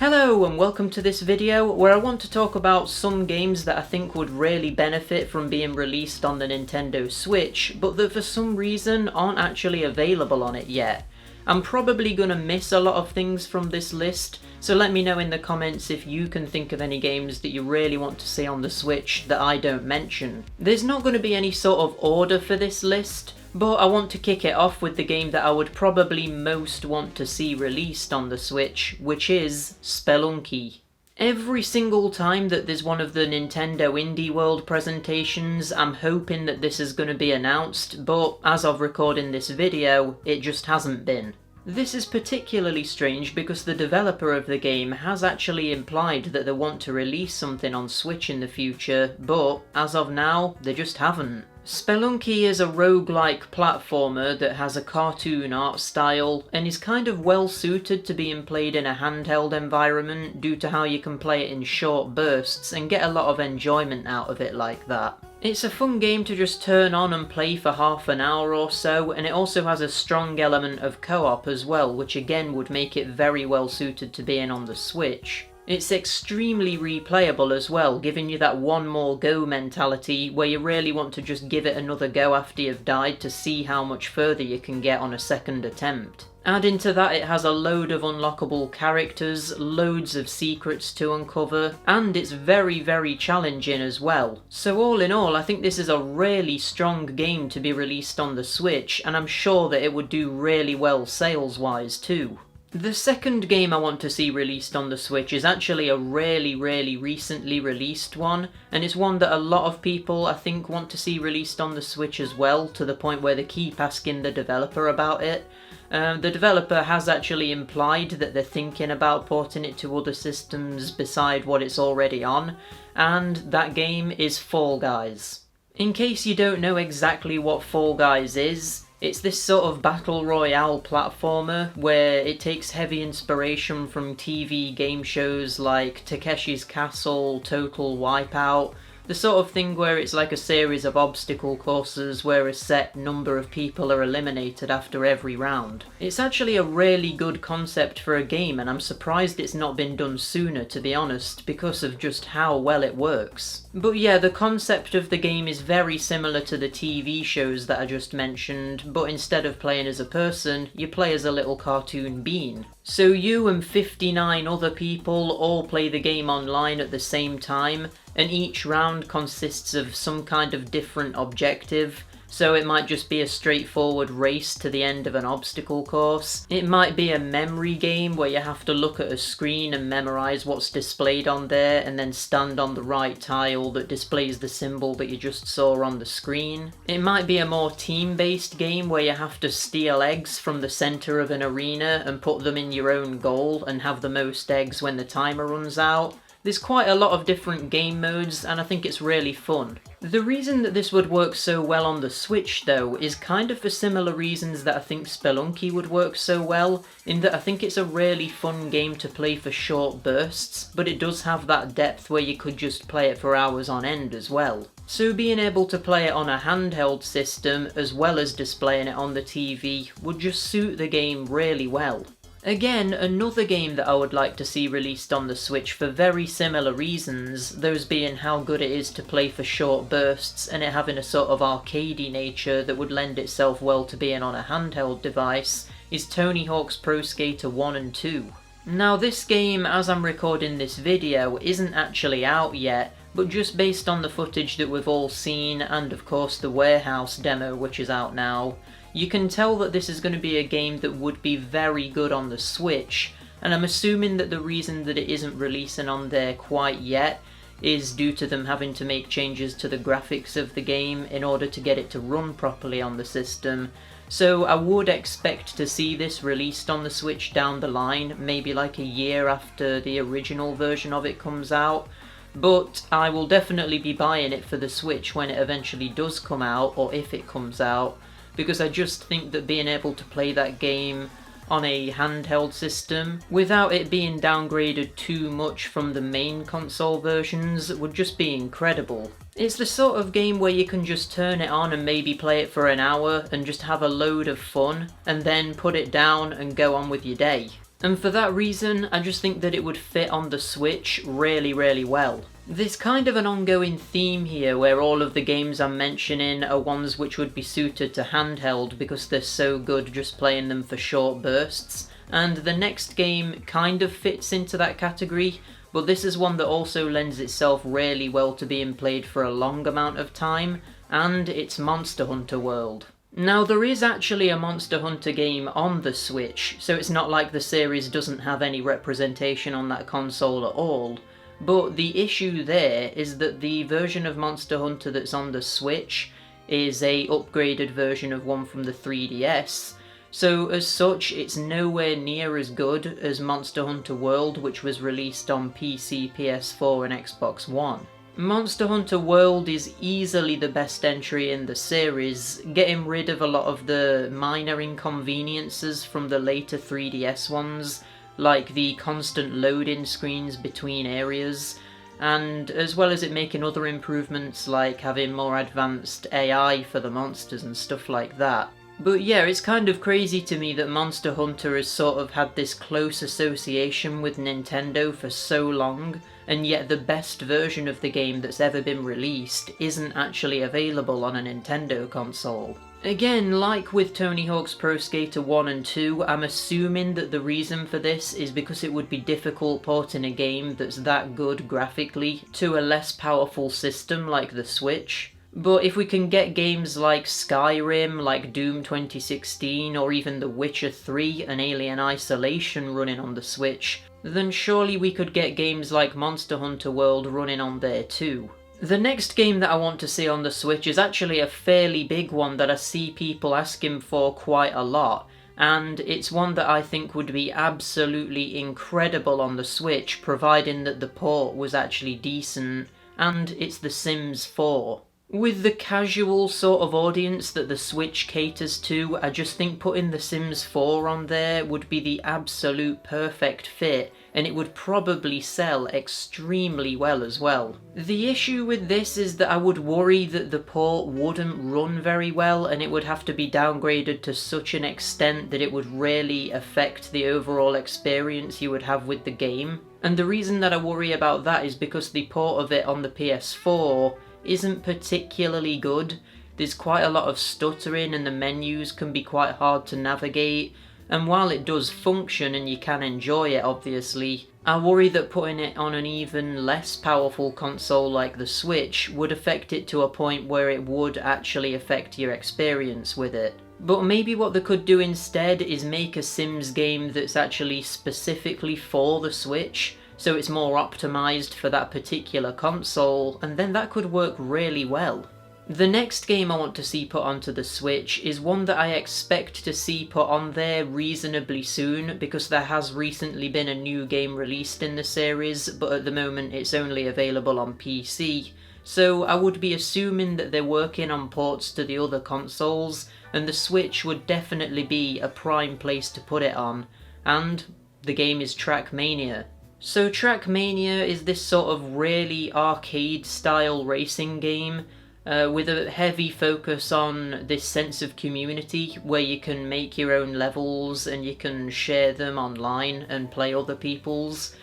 Hello and welcome to this video where I want to talk about some games that I think would really benefit from being released on the Nintendo Switch, but that for some reason aren't actually available on it yet. I'm probably gonna miss a lot of things from this list, so let me know in the comments if you can think of any games that you really want to see on the Switch that I don't mention. There's not going to be any sort of order for this list, but I want to kick it off with the game that I would probably most want to see released on the Switch, which is Spelunky. Every single time that there's one of the Nintendo Indie World presentations, I'm hoping that this is going to be announced, but as of recording this video, it just hasn't been. This is particularly strange because the developer of the game has actually implied that they want to release something on Switch in the future, but as of now, they just haven't. Spelunky is a roguelike platformer that has a cartoon art style and is kind of well suited to being played in a handheld environment due to how you can play it in short bursts and get a lot of enjoyment out of it like that. It's a fun game to just turn on and play for half an hour or so, and it also has a strong element of co-op as well, which again would make it very well suited to being on the Switch. It's extremely replayable as well, giving you that one more go mentality where you really want to just give it another go after you've died to see how much further you can get on a second attempt. Adding to that, it has a load of unlockable characters, loads of secrets to uncover, and it's very challenging as well. So all in all, I think this is a really strong game to be released on the Switch, and I'm sure that it would do really well sales-wise too. The second game I want to see released on the Switch is actually a really recently released one, and it's one that a lot of people I think want to see released on the Switch as well, to the point where they keep asking the developer about it. The developer has actually implied that they're thinking about porting it to other systems beside what it's already on, and that game is Fall Guys. In case you don't know exactly what Fall Guys is, it's this sort of battle royale platformer where it takes heavy inspiration from TV game shows like Takeshi's Castle, Total Wipeout, the sort of thing where it's like a series of obstacle courses where a set number of people are eliminated after every round. It's actually a really good concept for a game, and I'm surprised it's not been done sooner, to be honest, because of just how well it works. But yeah, the concept of the game is very similar to the TV shows that I just mentioned, but instead of playing as a person, you play as a little cartoon bean. So you and 59 other people all play the game online at the same time, and each round consists of some kind of different objective. So it might just be a straightforward race to the end of an obstacle course. It might be a memory game where you have to look at a screen and memorise what's displayed on there and then stand on the right tile that displays the symbol that you just saw on the screen. It might be a more team-based game where you have to steal eggs from the centre of an arena and put them in your own goal and have the most eggs when the timer runs out. There's quite a lot of different game modes, and I think it's really fun. The reason that this would work so well on the Switch though is kind of for similar reasons that I think Spelunky would work so well, in that I think it's a really fun game to play for short bursts, but it does have that depth where you could just play it for hours on end as well. So being able to play it on a handheld system as well as displaying it on the TV would just suit the game really well. Again, another game that I would like to see released on the Switch for very similar reasons, those being how good it is to play for short bursts and it having a sort of arcadey nature that would lend itself well to being on a handheld device, is Tony Hawk's Pro Skater 1 and 2. Now this game, as I'm recording this video, isn't actually out yet, but just based on the footage that we've all seen, and of course the warehouse demo which is out now, you can tell that this is going to be a game that would be very good on the Switch, and I'm assuming that the reason that it isn't releasing on there quite yet is due to them having to make changes to the graphics of the game in order to get it to run properly on the system. So I would expect to see this released on the Switch down the line, maybe like a year after the original version of it comes out. But I will definitely be buying it for the Switch when it eventually does come out, or if it comes out, because I just think that being able to play that game on a handheld system without it being downgraded too much from the main console versions would just be incredible. It's the sort of game where you can just turn it on and maybe play it for an hour and just have a load of fun, and then put it down and go on with your day. And for that reason, I just think that it would fit on the Switch really, really well. There's kind of an ongoing theme here where all of the games I'm mentioning are ones which would be suited to handheld because they're so good just playing them for short bursts, and the next game kind of fits into that category, but this is one that also lends itself really well to being played for a long amount of time, and it's Monster Hunter World. Now, there is actually a Monster Hunter game on the Switch, so it's not like the series doesn't have any representation on that console at all. But the issue there is that the version of Monster Hunter that's on the Switch is a upgraded version of one from the 3DS, so as such it's nowhere near as good as Monster Hunter World, which was released on PC, PS4 and Xbox One. Monster Hunter World is easily the best entry in the series, getting rid of a lot of the minor inconveniences from the later 3DS ones, like the constant loading screens between areas, and as well as it making other improvements like having more advanced AI for the monsters and stuff like that. But yeah, it's kind of crazy to me that Monster Hunter has sort of had this close association with Nintendo for so long, and yet the best version of the game that's ever been released isn't actually available on a Nintendo console. Again, like with Tony Hawk's Pro Skater 1 and 2, I'm assuming that the reason for this is because it would be difficult porting a game that's that good graphically to a less powerful system like the Switch. But if we can get games like Skyrim, like Doom 2016, or even The Witcher 3 and Alien Isolation running on the Switch, then surely we could get games like Monster Hunter World running on there too. The next game that I want to see on the Switch is actually a fairly big one that I see people asking for quite a lot, and it's one that I think would be absolutely incredible on the Switch, providing that the port was actually decent, and it's The Sims 4. With the casual sort of audience that the Switch caters to, I just think putting The Sims 4 on there would be the absolute perfect fit, and it would probably sell extremely well as well. The issue with this is that I would worry that the port wouldn't run very well, and it would have to be downgraded to such an extent that it would really affect the overall experience you would have with the game. And the reason that I worry about that is because the port of it on the PS4 isn't particularly good. There's quite a lot of stuttering and the menus can be quite hard to navigate, and while it does function and you can enjoy it obviously, I worry that putting it on an even less powerful console like the Switch would affect it to a point where it would actually affect your experience with it. But maybe what they could do instead is make a Sims game that's actually specifically for the Switch, so it's more optimised for that particular console, and then that could work really well. The next game I want to see put onto the Switch is one that I expect to see put on there reasonably soon, because there has recently been a new game released in the series, but at the moment it's only available on PC, so I would be assuming that they're working on ports to the other consoles, and the Switch would definitely be a prime place to put it on, and the game is Trackmania. So Trackmania is this sort of really arcade-style racing game with a heavy focus on this sense of community where you can make your own levels and you can share them online and play other people's.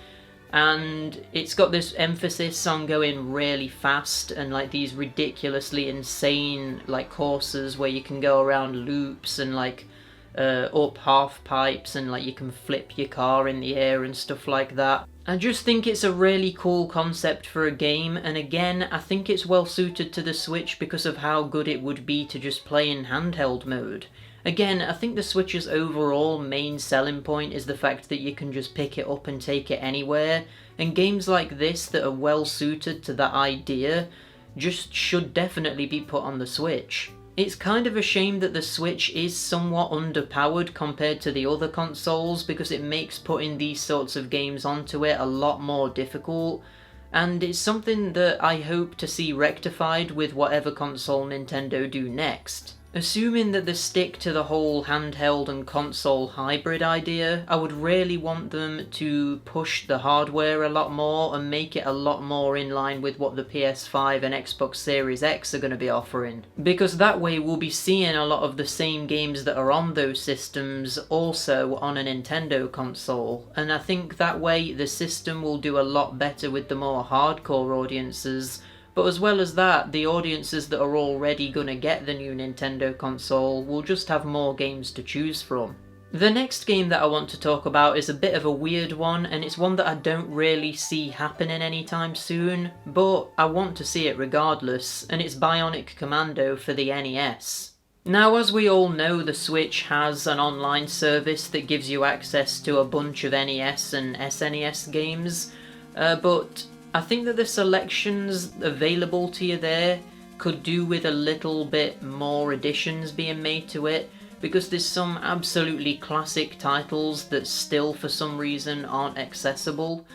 And it's got this emphasis on going really fast and like these ridiculously insane like courses where you can go around loops and like up half pipes, and like you can flip your car in the air and stuff like that. I just think it's a really cool concept for a game, and again I think it's well suited to the Switch because of how good it would be to just play in handheld mode. Again, I think the Switch's overall main selling point is the fact that you can just pick it up and take it anywhere, and games like this that are well suited to that idea just should definitely be put on the Switch. It's kind of a shame that the Switch is somewhat underpowered compared to the other consoles, because it makes putting these sorts of games onto it a lot more difficult, and it's something that I hope to see rectified with whatever console Nintendo do next. Assuming that they stick to the whole handheld and console hybrid idea, I would really want them to push the hardware a lot more and make it a lot more in line with what the PS5 and Xbox Series X are going to be offering. Because that way we'll be seeing a lot of the same games that are on those systems also on a Nintendo console, and I think that way the system will do a lot better with the more hardcore audiences. But as well as that, the audiences that are already gonna get the new Nintendo console will just have more games to choose from. The next game that I want to talk about is a bit of a weird one, and it's one that I don't really see happening anytime soon, but I want to see it regardless, and it's Bionic Commando for the NES. Now, as we all know, the Switch has an online service that gives you access to a bunch of NES and SNES games, but I think that the selections available to you there could do with a little bit more additions being made to it, because there's some absolutely classic titles that still for some reason aren't accessible.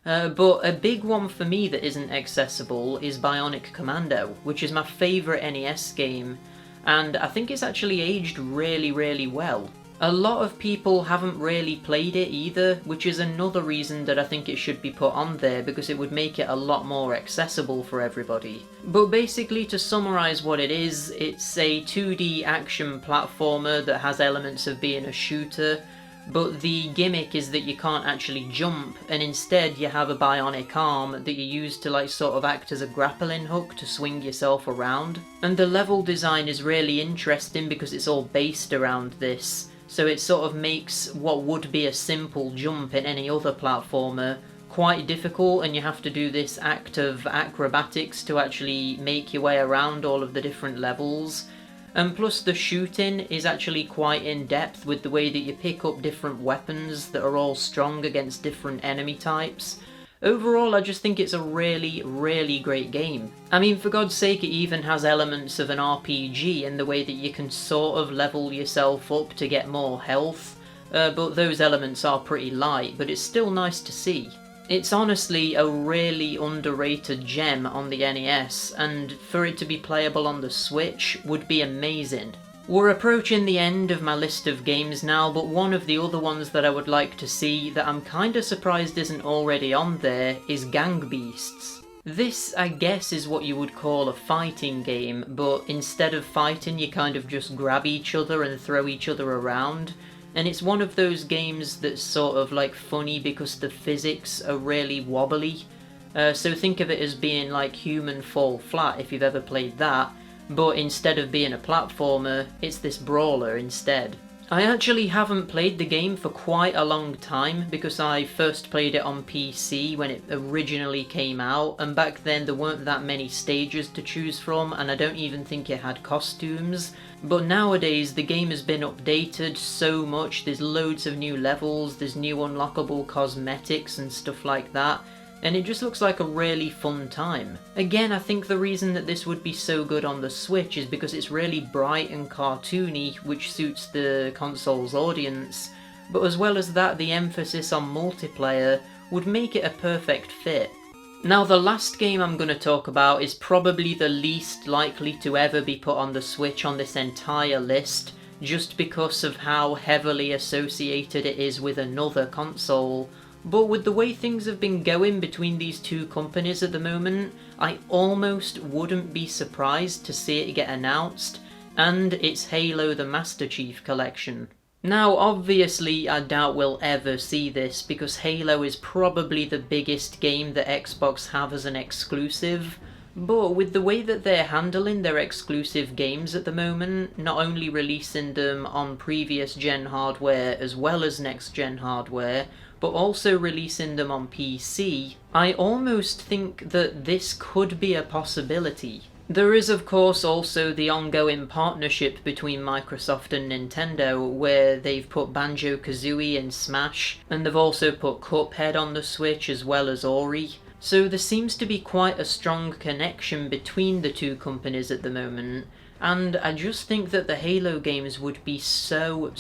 But a big one for me that isn't accessible is Bionic Commando, which is my favourite NES game, and I think it's actually aged really, really well. A lot of people haven't really played it either, which is another reason that I think it should be put on there, because it would make it a lot more accessible for everybody. But basically, to summarise what it is, it's a 2D action platformer that has elements of being a shooter, but the gimmick is that you can't actually jump, and instead you have a bionic arm that you use to like sort of act as a grappling hook to swing yourself around. And the level design is really interesting because it's all based around this. So it sort of makes what would be a simple jump in any other platformer quite difficult, and you have to do this act of acrobatics to actually make your way around all of the different levels. And plus the shooting is actually quite in depth with the way that you pick up different weapons that are all strong against different enemy types. Overall, I just think it's a really, really great game. I mean, for God's sake, it even has elements of an RPG in the way that you can sort of level yourself up to get more health, but those elements are pretty light, but it's still nice to see. It's honestly a really underrated gem on the NES, and for it to be playable on the Switch would be amazing. We're approaching the end of my list of games now, but one of the other ones that I would like to see that I'm kinda surprised isn't already on there is Gang Beasts. This, I guess, is what you would call a fighting game, but instead of fighting you kind of just grab each other and throw each other around. And it's one of those games that's sort of like funny because the physics are really wobbly. So think of it as being like Human Fall Flat if you've ever played that, but instead of being a platformer, it's this brawler instead. I actually haven't played the game for quite a long time because I first played it on PC when it originally came out, and back then there weren't that many stages to choose from, and I don't even think it had costumes. But nowadays the game has been updated so much, there's loads of new levels, there's new unlockable cosmetics and stuff like that, and it just looks like a really fun time. Again, I think the reason that this would be so good on the Switch is because it's really bright and cartoony, which suits the console's audience, but as well as that, the emphasis on multiplayer would make it a perfect fit. Now, the last game I'm going to talk about is probably the least likely to ever be put on the Switch on this entire list, just because of how heavily associated it is with another console. But with the way things have been going between these two companies at the moment, I almost wouldn't be surprised to see it get announced, and it's Halo the Master Chief Collection. Now, obviously, I doubt we'll ever see this, because Halo is probably the biggest game that Xbox have as an exclusive, but with the way that they're handling their exclusive games at the moment, not only releasing them on previous gen hardware as well as next gen hardware, but also releasing them on PC, I almost think that this could be a possibility. There is of course also the ongoing partnership between Microsoft and Nintendo, where they've put Banjo-Kazooie in Smash, and they've also put Cuphead on the Switch as well as Ori. So there seems to be quite a strong connection between the two companies at the moment, and I just think that the Halo games would be so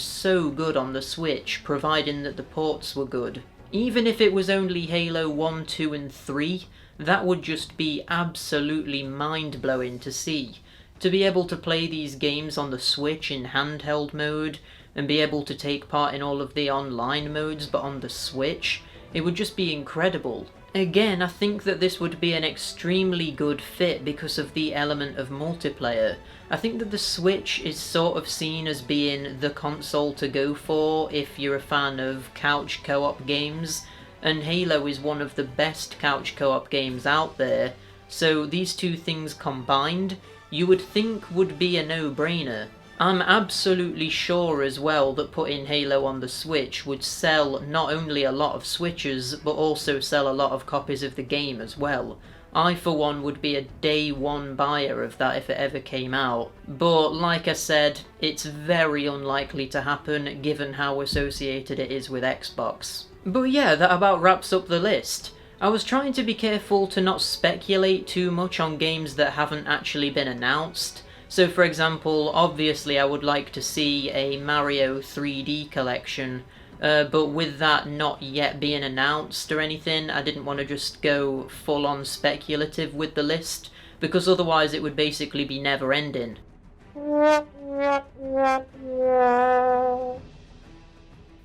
good on the Switch, providing that the ports were good. Even if it was only Halo 1, 2 and 3, that would just be absolutely mind-blowing to see. To be able to play these games on the Switch in handheld mode, and be able to take part in all of the online modes but on the Switch, it would just be incredible. Again, I think that this would be an extremely good fit because of the element of multiplayer. I think that the Switch is sort of seen as being the console to go for if you're a fan of couch co-op games, and Halo is one of the best couch co-op games out there, so these two things combined, you would think would be a no-brainer. I'm absolutely sure as well that putting Halo on the Switch would sell not only a lot of Switches, but also sell a lot of copies of the game as well. I, for one, would be a day one buyer of that if it ever came out. But, like I said, it's very unlikely to happen given how associated it is with Xbox. But yeah, that about wraps up the list. I was trying to be careful to not speculate too much on games that haven't actually been announced. So for example, obviously I would like to see a Mario 3D collection, but with that not yet being announced or anything, I didn't want to just go full on speculative with the list, because otherwise it would basically be never ending.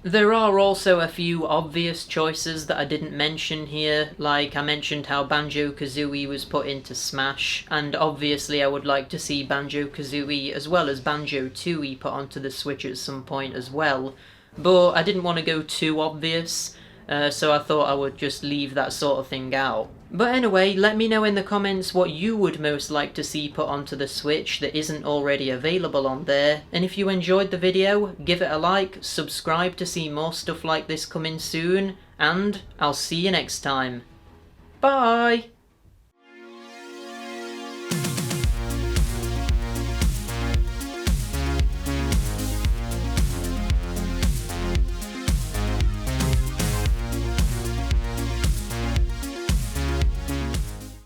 There are also a few obvious choices that I didn't mention here, like I mentioned how Banjo-Kazooie was put into Smash, and obviously I would like to see Banjo-Kazooie as well as Banjo-Tooie put onto the Switch at some point as well, but I didn't want to go too obvious, so I thought I would just leave that sort of thing out. But anyway, let me know in the comments what you would most like to see put onto the Switch that isn't already available on there, and if you enjoyed the video, give it a like, subscribe to see more stuff like this coming soon, and I'll see you next time. Bye!